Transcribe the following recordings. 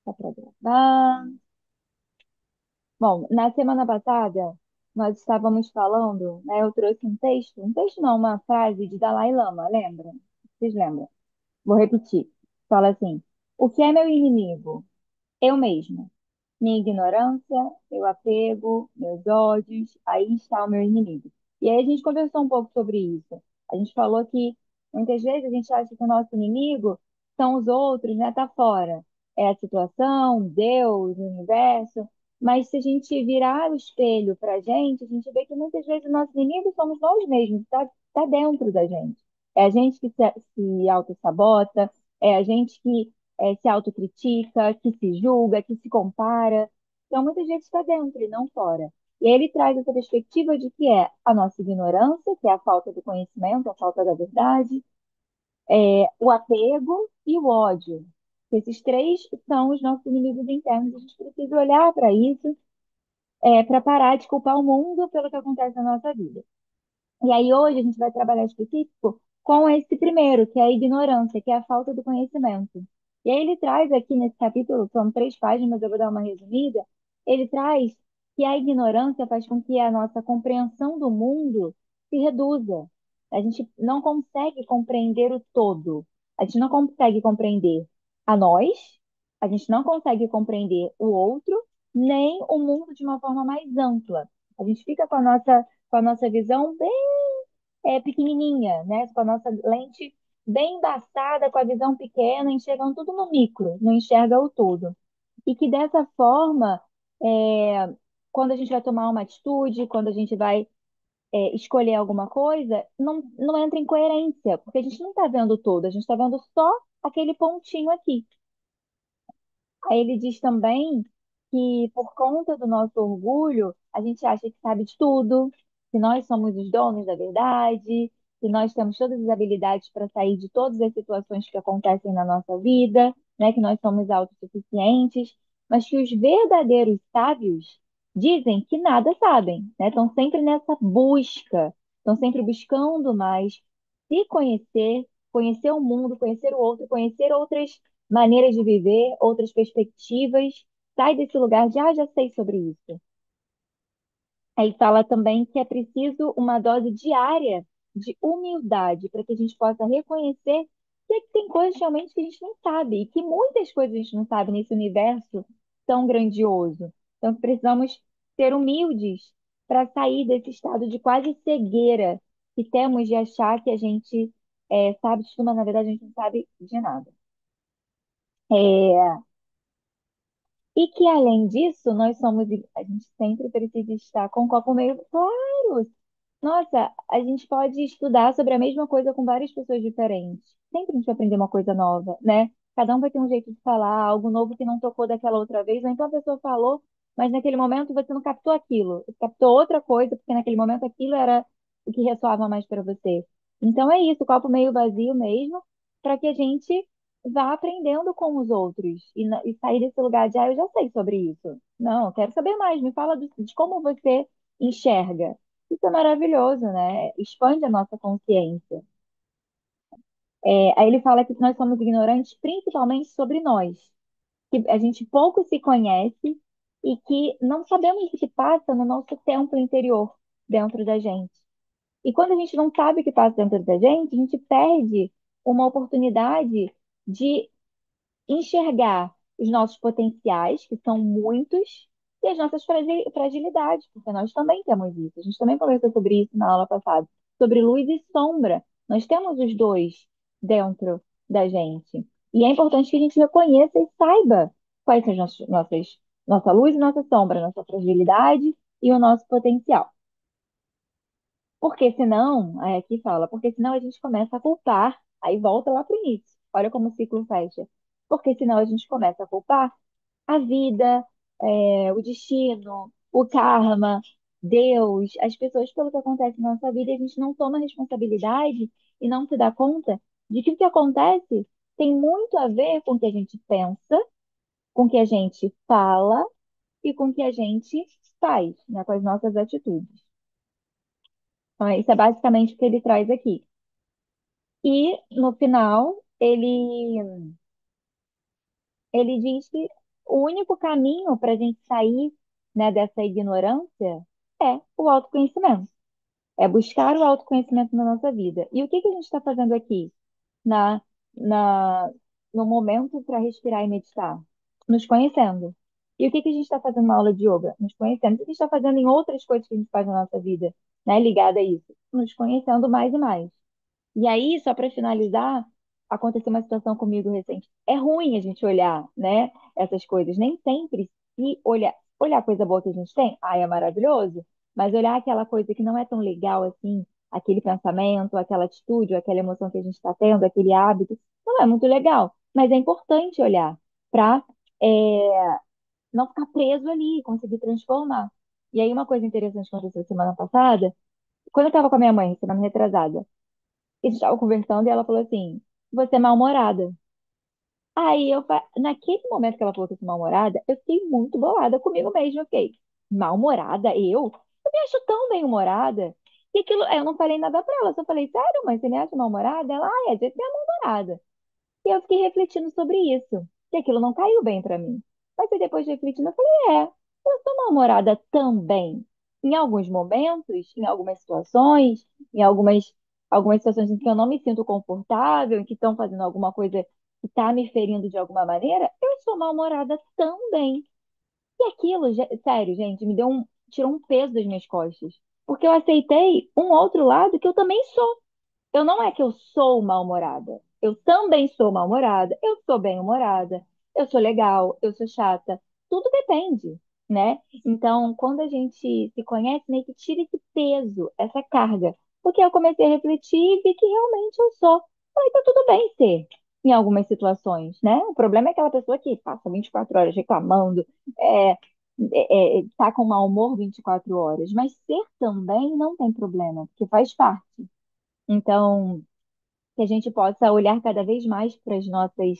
Tá pra gravar. Bom, na semana passada, nós estávamos falando, né? Eu trouxe um texto não, uma frase de Dalai Lama, lembra? Vocês lembram? Vou repetir. Fala assim: o que é meu inimigo? Eu mesmo. Minha ignorância, meu apego, meus ódios, aí está o meu inimigo. E aí a gente conversou um pouco sobre isso. A gente falou que muitas vezes a gente acha que o nosso inimigo são os outros, né? Tá fora. É a situação, Deus, o universo. Mas se a gente virar o espelho para a gente vê que muitas vezes o nosso inimigo somos nós mesmos, tá dentro da gente. É a gente que se auto-sabota, é a gente que se autocritica, que se julga, que se compara. Então, muita gente está dentro e não fora. E aí ele traz essa perspectiva de que é a nossa ignorância, que é a falta do conhecimento, a falta da verdade, o apego e o ódio. Esses três são os nossos inimigos internos. A gente precisa olhar para isso, para parar de culpar o mundo pelo que acontece na nossa vida. E aí hoje a gente vai trabalhar específico com esse primeiro, que é a ignorância, que é a falta do conhecimento. E aí ele traz aqui nesse capítulo, são 3 páginas, mas eu vou dar uma resumida, ele traz que a ignorância faz com que a nossa compreensão do mundo se reduza. A gente não consegue compreender o todo. A gente não consegue compreender a nós, a gente não consegue compreender o outro, nem o mundo de uma forma mais ampla. A gente fica com a nossa visão bem pequenininha, né? Com a nossa lente bem embaçada, com a visão pequena, enxergando tudo no micro, não enxerga o todo. E que dessa forma, é, quando a gente vai tomar uma atitude, quando a gente vai escolher alguma coisa, não entra em coerência, porque a gente não está vendo o todo, a gente está vendo só aquele pontinho aqui. Aí ele diz também que por conta do nosso orgulho, a gente acha que sabe de tudo, que nós somos os donos da verdade, que nós temos todas as habilidades para sair de todas as situações que acontecem na nossa vida, né? Que nós somos autossuficientes, mas que os verdadeiros sábios dizem que nada sabem, né? Estão sempre nessa busca, estão sempre buscando mais se conhecer, conhecer o mundo, conhecer o outro, conhecer outras maneiras de viver, outras perspectivas. Sai desse lugar de, já sei sobre isso. Aí fala também que é preciso uma dose diária de humildade para que a gente possa reconhecer que tem coisas realmente que a gente não sabe, e que muitas coisas a gente não sabe nesse universo tão grandioso. Então, precisamos ser humildes para sair desse estado de quase cegueira que temos de achar que a gente sabe de tudo, mas na verdade a gente não sabe de nada. É, E que, além disso, a gente sempre precisa estar com o copo meio claro. Nossa, a gente pode estudar sobre a mesma coisa com várias pessoas diferentes. Sempre a gente vai aprender uma coisa nova, né? Cada um vai ter um jeito de falar, algo novo que não tocou daquela outra vez, ou então a pessoa falou, mas naquele momento você não captou aquilo. Você captou outra coisa, porque naquele momento aquilo era o que ressoava mais para você. Então é isso, o copo meio vazio mesmo, para que a gente vá aprendendo com os outros e sair desse lugar de, eu já sei sobre isso. Não, eu quero saber mais. Me fala de como você enxerga. Isso é maravilhoso, né? Expande a nossa consciência. Aí ele fala que nós somos ignorantes principalmente sobre nós, que a gente pouco se conhece e que não sabemos o que passa no nosso templo interior dentro da gente. E quando a gente não sabe o que passa dentro da gente, a gente perde uma oportunidade de enxergar os nossos potenciais, que são muitos, e as nossas fragilidades, porque nós também temos isso. A gente também conversou sobre isso na aula passada, sobre luz e sombra. Nós temos os dois dentro da gente. E é importante que a gente reconheça e saiba quais são nossa luz e nossa sombra, nossa fragilidade e o nosso potencial. Porque senão, aí aqui fala, porque senão a gente começa a culpar, aí volta lá para o início. Olha como o ciclo fecha. Porque senão a gente começa a culpar a vida, o destino, o karma, Deus, as pessoas pelo que acontece na nossa vida, e a gente não toma responsabilidade e não se dá conta de que o que acontece tem muito a ver com o que a gente pensa, com o que a gente fala e com o que a gente faz, né, com as nossas atitudes. Então, isso é basicamente o que ele traz aqui. E no final, ele Ele diz que o único caminho para a gente sair, né, dessa ignorância é o autoconhecimento, é buscar o autoconhecimento na nossa vida. E o que que a gente está fazendo aqui na, na, no momento para respirar e meditar? Nos conhecendo. E o que que a gente está fazendo na aula de yoga? Nos conhecendo. O que a gente está fazendo em outras coisas que a gente faz na nossa vida, né, ligada a isso? Nos conhecendo mais e mais. E aí, só para finalizar, aconteceu uma situação comigo recente. É ruim a gente olhar, né, essas coisas. Nem sempre se olhar coisa boa que a gente tem, ai, é maravilhoso. Mas olhar aquela coisa que não é tão legal assim, aquele pensamento, aquela atitude, ou aquela emoção que a gente está tendo, aquele hábito, não é muito legal. Mas é importante olhar para não ficar preso ali, conseguir transformar. E aí, uma coisa interessante que aconteceu semana passada, quando eu estava com a minha mãe, semana retrasada, a gente estava conversando e ela falou assim: Você é mal-humorada. Aí naquele momento que ela falou que eu sou mal-humorada, eu fiquei muito bolada comigo mesma. Eu fiquei, mal-humorada? Eu me acho tão bem-humorada. E aquilo, eu não falei nada pra ela, só falei, sério, mãe, você me acha mal-humorada? Ela, às vezes você é mal-humorada. E eu fiquei refletindo sobre isso, que aquilo não caiu bem pra mim. Mas aí depois de refletindo, eu falei, eu sou mal-humorada também. Em alguns momentos, em algumas situações, em algumas situações em que eu não me sinto confortável, em que estão fazendo alguma coisa que está me ferindo de alguma maneira, eu sou mal-humorada também. E aquilo, sério, gente, tirou um peso das minhas costas. Porque eu aceitei um outro lado que eu também sou. Eu não é que eu sou mal-humorada. Eu também sou mal-humorada. Eu sou bem-humorada. Eu sou legal. Eu sou chata. Tudo depende, né? Então, quando a gente se conhece, meio que tira esse peso, essa carga. Porque eu comecei a refletir e vi que realmente eu sou. Falei, tá tudo bem ser em algumas situações, né? O problema é aquela pessoa que passa 24 horas reclamando, é, tá com mau humor 24 horas. Mas ser também não tem problema, porque faz parte. Então, que a gente possa olhar cada vez mais para as nossas,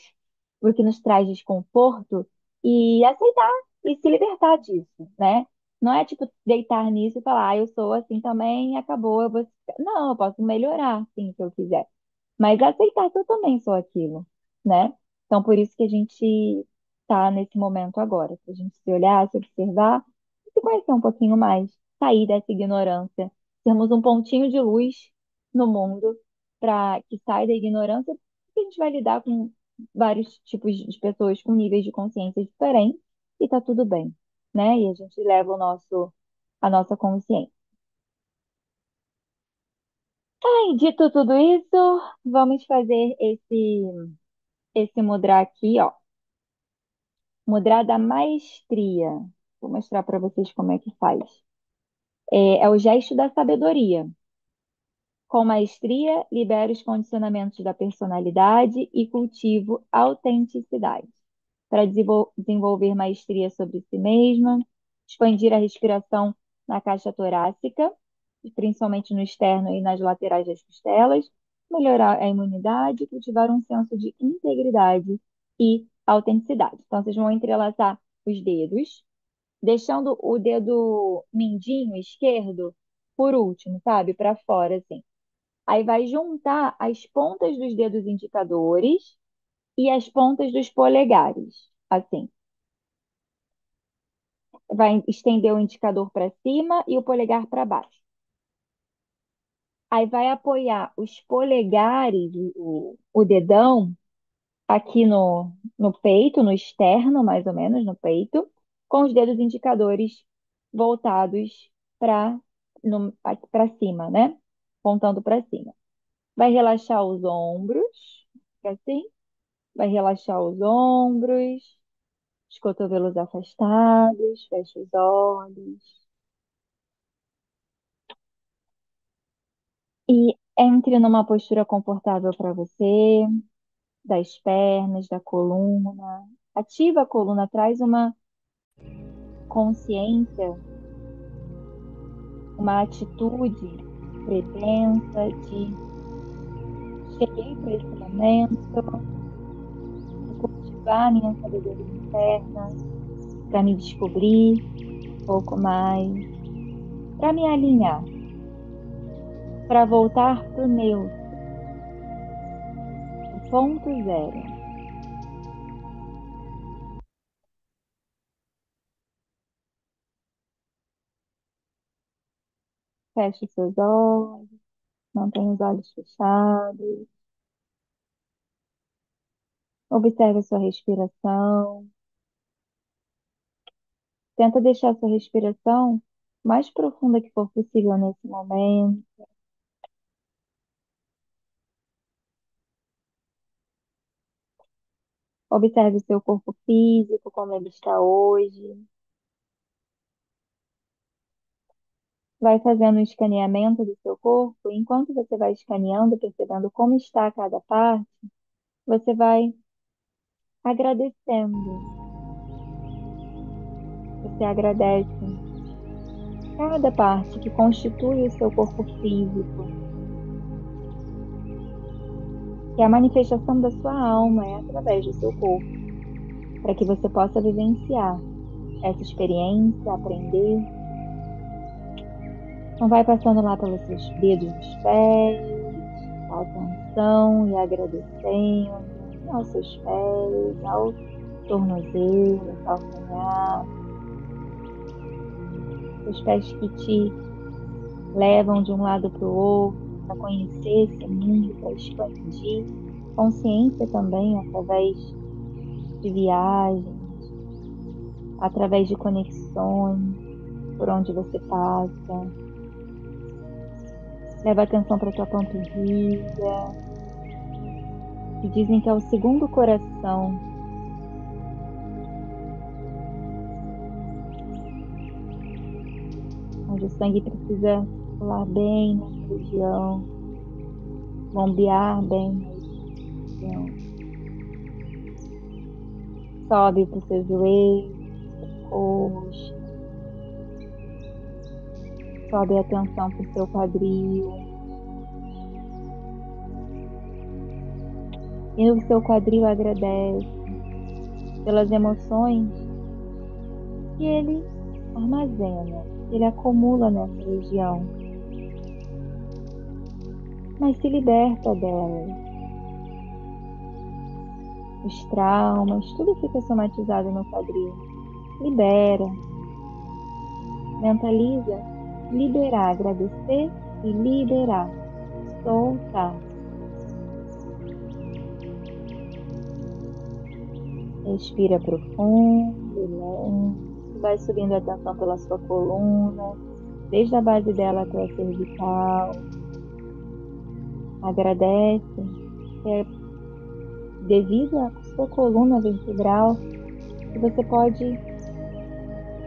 para o que nos traz desconforto e aceitar e se libertar disso, né? Não é tipo deitar nisso e falar, eu sou assim também, acabou, eu vou... Não, eu posso melhorar, sim, se eu quiser. Mas aceitar que eu também sou aquilo, né? Então, por isso que a gente está nesse momento agora, para a gente se olhar, se observar e se conhecer um pouquinho mais, sair dessa ignorância, termos um pontinho de luz no mundo para que saia da ignorância, porque a gente vai lidar com vários tipos de pessoas com níveis de consciência diferentes e tá tudo bem, né? E a gente leva a nossa consciência. E dito tudo isso, vamos fazer esse mudra aqui, ó. Mudra da maestria. Vou mostrar para vocês como é que faz. É o gesto da sabedoria. Com maestria, libero os condicionamentos da personalidade e cultivo autenticidade. Para desenvolver maestria sobre si mesma, expandir a respiração na caixa torácica, principalmente no externo e nas laterais das costelas, melhorar a imunidade, cultivar um senso de integridade e autenticidade. Então, vocês vão entrelaçar os dedos, deixando o dedo mindinho esquerdo por último, sabe? Para fora, assim. Aí vai juntar as pontas dos dedos indicadores e as pontas dos polegares, assim. Vai estender o indicador para cima e o polegar para baixo. Aí vai apoiar os polegares, o dedão, aqui no peito, no externo, mais ou menos, no peito, com os dedos indicadores voltados para cima, né? Pontando para cima. Vai relaxar os ombros, fica assim. Vai relaxar os ombros, os cotovelos afastados, fecha os olhos. E entre numa postura confortável para você, das pernas, da coluna. Ativa a coluna, traz uma consciência, uma atitude pretensa de cheguei para esse momento, de cultivar a minha sabedoria interna, para me descobrir um pouco mais, para me alinhar, para voltar para o neutro, o ponto zero. Feche os seus olhos, mantenha os olhos fechados. Observe a sua respiração. Tenta deixar a sua respiração mais profunda que for possível nesse momento. Observe o seu corpo físico, como ele está hoje. Vai fazendo um escaneamento do seu corpo. Enquanto você vai escaneando, percebendo como está cada parte, você vai agradecendo. Você agradece cada parte que constitui o seu corpo físico, que a manifestação da sua alma é através do seu corpo, para que você possa vivenciar essa experiência, aprender. Então vai passando lá pelos seus dedos dos pés, a atenção e agradecendo aos seus pés, ao tornozelo, calcanhar, os pés que te levam de um lado para o outro, para conhecer esse mundo, para expandir consciência também através de viagens, através de conexões por onde você passa. Leva atenção para a tua panturrilha, que dizem que é o segundo coração, onde o sangue precisa circular bem nessa região, bombear bem nessa região. Sobe para os seus joelhos, coxa, sobe a atenção para o seu quadril. E o seu quadril agradece pelas emoções que ele armazena, que ele acumula nessa região, mas se liberta delas. Os traumas, tudo fica somatizado no quadril. Libera, mentaliza, liberar, agradecer e liberar, soltar. Respira profundo, lento, vai subindo a atenção pela sua coluna, desde a base dela até a cervical. Agradece, que é devido à sua coluna vertebral que você pode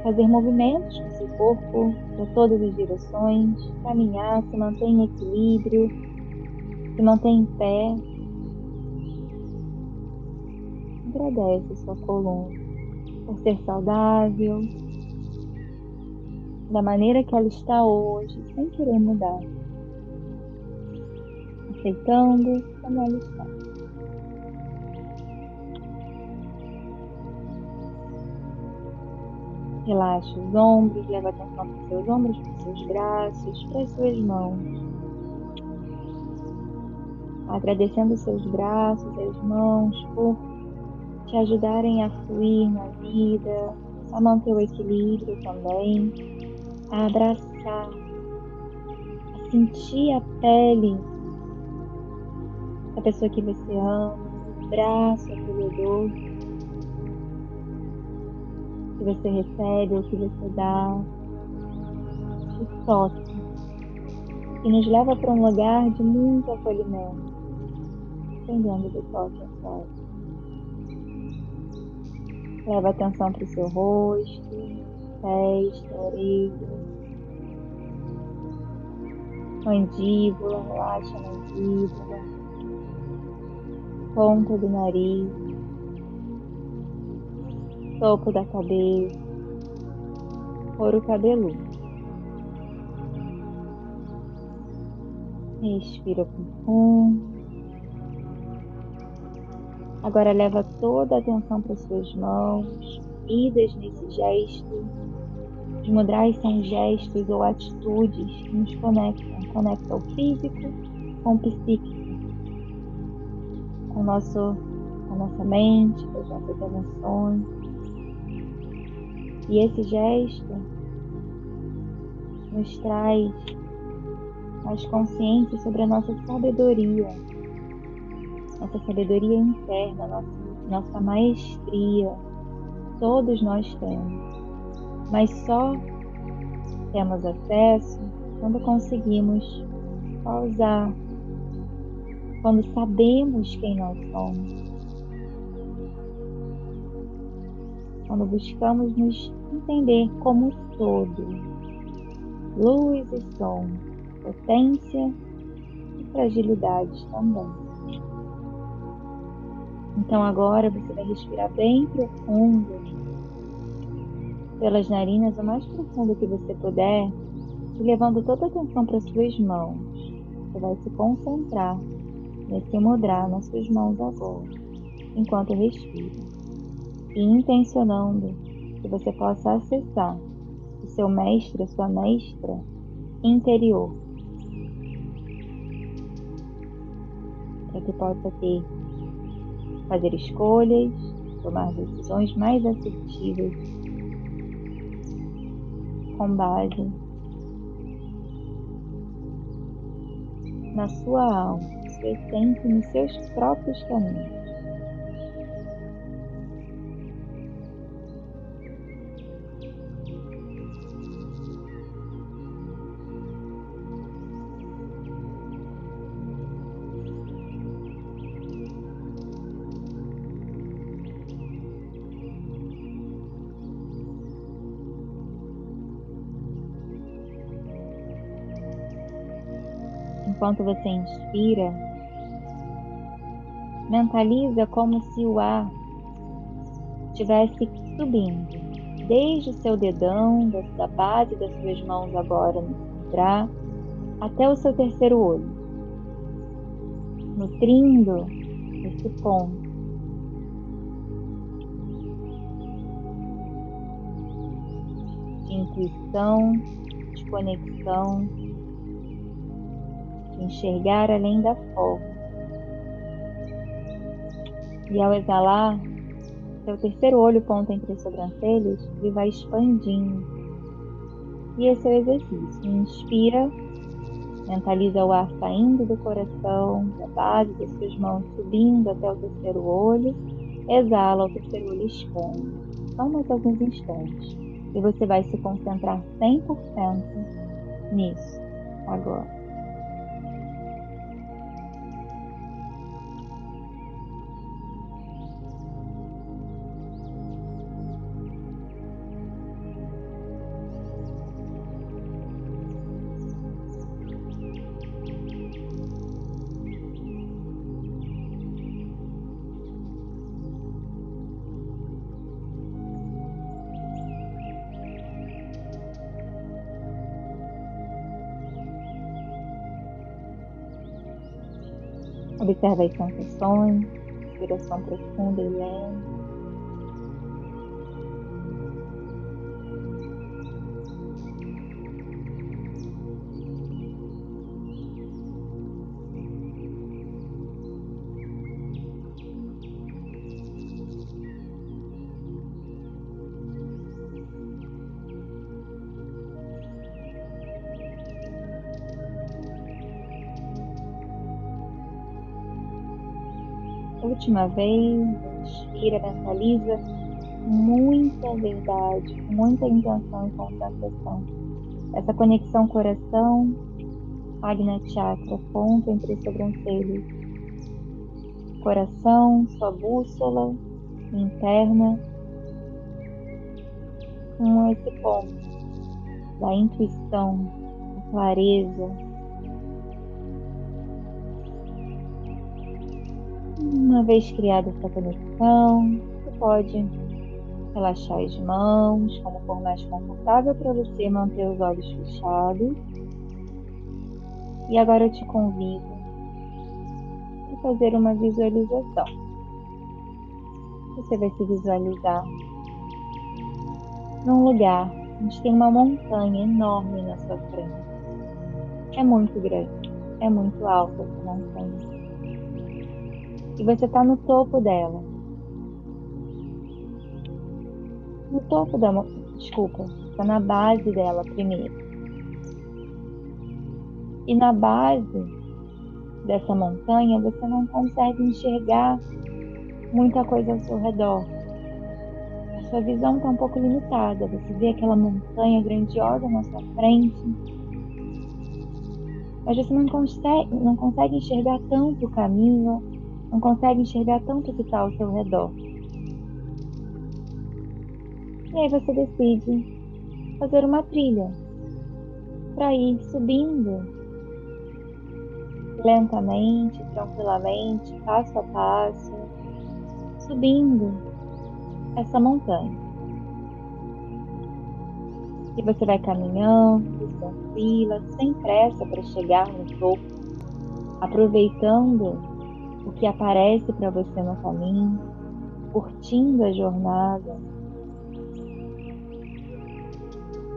fazer movimentos com seu corpo para todas as direções, caminhar, se manter em equilíbrio, se manter em pé. Agradece a sua coluna por ser saudável, da maneira que ela está hoje, sem querer mudar, aceitando como ela está. Relaxa os ombros, leva atenção para os seus ombros, para os seus braços, para as suas mãos. Agradecendo os seus braços, as mãos, por te ajudarem a fluir na vida, a manter o equilíbrio também, a abraçar, a sentir a pele da pessoa que você ama, o braço acolhedor que você recebe ou que você dá, o toque, que nos leva para um lugar de muito acolhimento, dependendo do toque atual. Leva atenção para o seu rosto, testa, orelha, mandíbula, relaxa a mandíbula, ponta do nariz, topo da cabeça, couro cabeludo. Respira profundo. Agora leva toda a atenção para as suas mãos, unidas nesse gesto. Os mudras são gestos ou atitudes que nos conectam. Conecta o físico com o psíquico, com a nossa mente, com as nossas emoções. E esse gesto nos traz mais conscientes sobre a nossa sabedoria interna, nossa maestria. Todos nós temos, mas só temos acesso quando conseguimos pausar, quando sabemos quem nós somos, quando buscamos nos entender como todo, luz e som, potência e fragilidade também. Então agora você vai respirar bem profundo pelas narinas, o mais profundo que você puder, e levando toda a atenção para suas mãos. Você vai se concentrar nesse mudra nas suas mãos agora, enquanto respira, e intencionando que você possa acessar o seu mestre, a sua mestra interior, para que possa fazer escolhas, tomar decisões mais assertivas com base na sua alma, na sua essência e nos seus próprios caminhos. Enquanto você inspira, mentaliza como se o ar estivesse subindo, desde o seu dedão, da base das suas mãos agora no mudra, até o seu terceiro olho, nutrindo esse ponto de intuição, de conexão, de enxergar além da forma. E ao exalar, seu terceiro olho, ponto entre as sobrancelhas, ele vai expandindo. E esse é o exercício. Inspira, mentaliza o ar saindo do coração, da base das suas mãos, subindo até o terceiro olho. Exala, o terceiro olho expande. Só mais alguns instantes. E você vai se concentrar 100% nisso agora. Observa as sensações, respiração profunda e lenta. Última vez, inspira, mentaliza muita verdade, muita intenção e concentração. Essa conexão coração, Ajna Chakra, ponto entre as sobrancelhas. Coração, sua bússola interna, com esse ponto da intuição, da clareza. Uma vez criada essa conexão, você pode relaxar as mãos, como for mais confortável para você, manter os olhos fechados. E agora eu te convido a fazer uma visualização. Você vai se visualizar num lugar onde tem uma montanha enorme na sua frente. É muito grande, é muito alta essa montanha. E você está no topo dela. No topo da montanha, desculpa, está na base dela primeiro. E na base dessa montanha, você não consegue enxergar muita coisa ao seu redor. A sua visão está um pouco limitada. Você vê aquela montanha grandiosa na sua frente, mas você não consegue enxergar tanto o caminho, não consegue enxergar tanto o que está ao seu redor. E aí você decide fazer uma trilha para ir subindo lentamente, tranquilamente, passo a passo, subindo essa montanha. E você vai caminhando, tranquila, sem pressa para chegar no topo, aproveitando o que aparece para você no caminho, curtindo a jornada.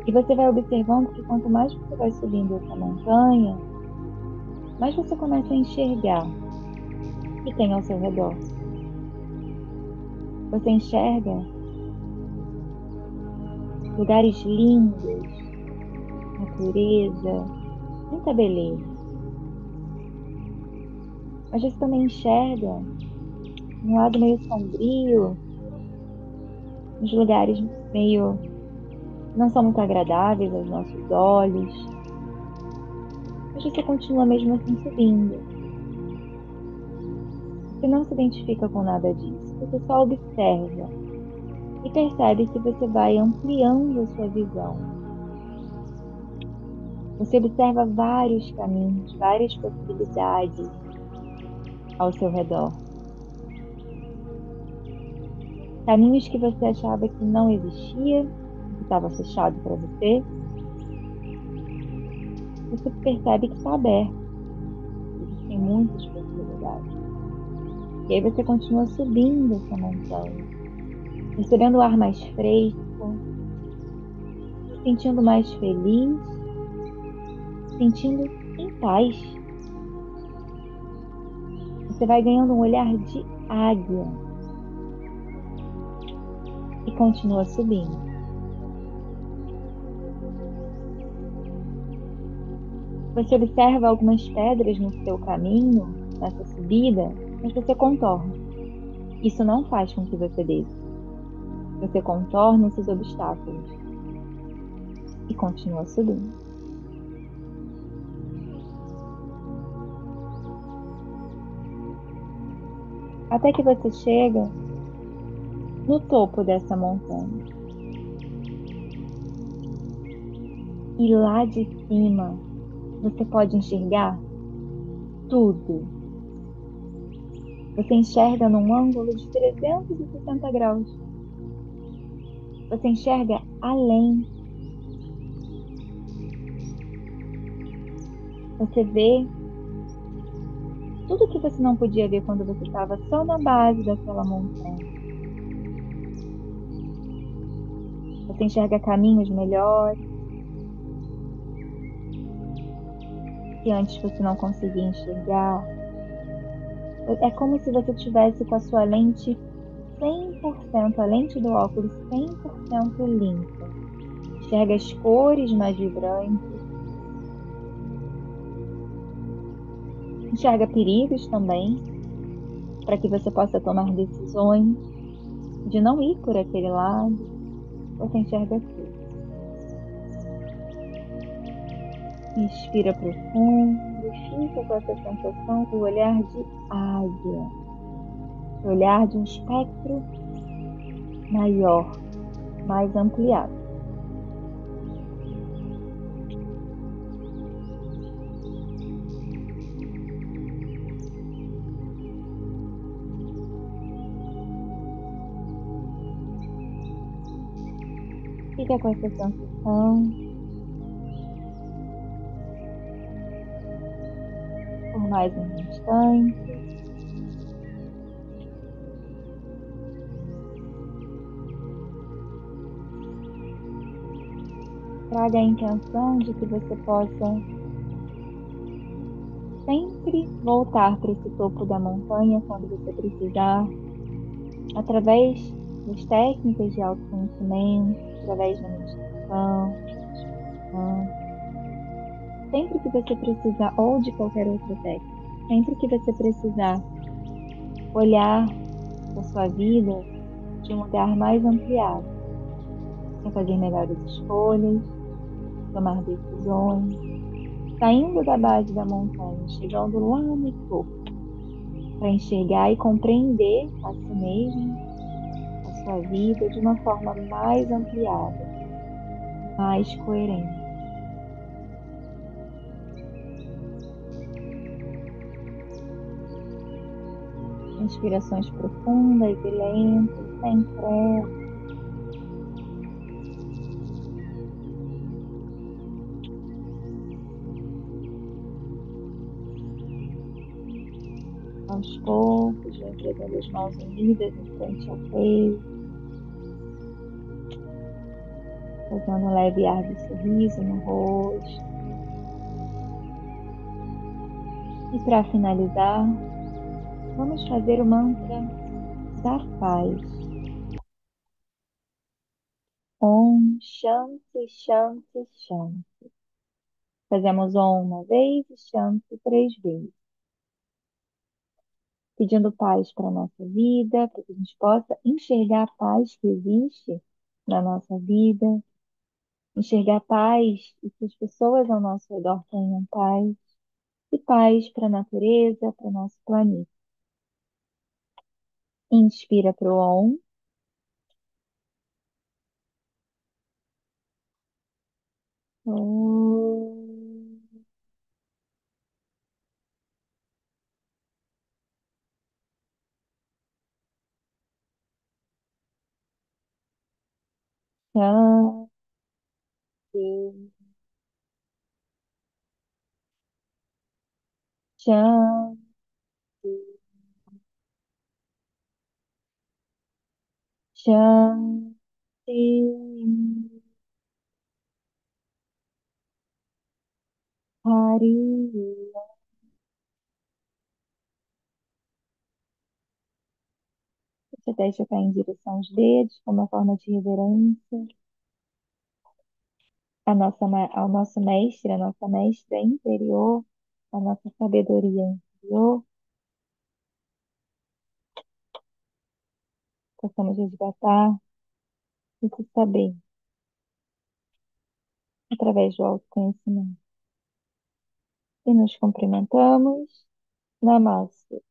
E você vai observando que quanto mais você vai subindo essa montanha, mais você começa a enxergar o que tem ao seu redor. Você enxerga lugares lindos, natureza, muita beleza. Mas você também enxerga um lado meio sombrio, uns lugares meio não são muito agradáveis aos nossos olhos. Mas você continua mesmo assim subindo. Você não se identifica com nada disso. Você só observa e percebe que você vai ampliando a sua visão. Você observa vários caminhos, várias possibilidades ao seu redor. Caminhos que você achava que não existia, que estava fechado para você, você percebe que está aberto. Existem muitas possibilidades. E aí você continua subindo essa montanha, recebendo o ar mais fresco, se sentindo mais feliz, se sentindo em paz. Você vai ganhando um olhar de águia e continua subindo. Você observa algumas pedras no seu caminho, nessa subida, mas você contorna. Isso não faz com que você desça. Você contorna esses obstáculos e continua subindo. Até que você chega no topo dessa montanha. E lá de cima você pode enxergar tudo. Você enxerga num ângulo de 360 graus. Você enxerga além. Você vê tudo que você não podia ver quando você estava só na base daquela montanha. Você enxerga caminhos melhores que antes você não conseguia enxergar. É como se você tivesse com a sua lente 100%, a lente do óculos 100% limpa. Enxerga as cores mais vibrantes. Enxerga perigos também, para que você possa tomar decisões de não ir por aquele lado. Você enxerga tudo. Inspira profundo e fica com essa sensação do olhar de águia, do olhar de um espectro maior, mais ampliado. Fica com essa sensação por mais um instante. Traga a intenção de que você possa sempre voltar para esse topo da montanha quando você precisar, através das técnicas de autoconhecimento, através da meditação, Sempre que você precisar, ou de qualquer outra técnica, sempre que você precisar olhar para sua vida de um lugar mais ampliado, para fazer melhores escolhas, tomar decisões, saindo da base da montanha, chegando lá no topo, para enxergar e compreender a si mesmo, a sua vida de uma forma mais ampliada, mais coerente. Inspirações profundas e lentas, sem pressa. Aos poucos, vem trazendo as mãos unidas em frente ao peito, fazendo um leve ar de sorriso no rosto. E para finalizar, vamos fazer o mantra da paz. Om Shanti Shanti Shanti. Fazemos Om uma vez e Shanti 3 vezes. Pedindo paz para a nossa vida, para que a gente possa enxergar a paz que existe na nossa vida, enxergar paz e que as pessoas ao nosso redor tenham paz, e paz para a natureza, para o nosso planeta. Inspira para o Om. Om. Shanti, Shanti, Shanti. Hari. Você deixa cair em direção aos dedos, como uma forma de reverência ao nosso mestre, a nossa mestra interior, a nossa sabedoria interior. Possamos resgatar e se saber através do autoconhecimento. E nos cumprimentamos. Namastê.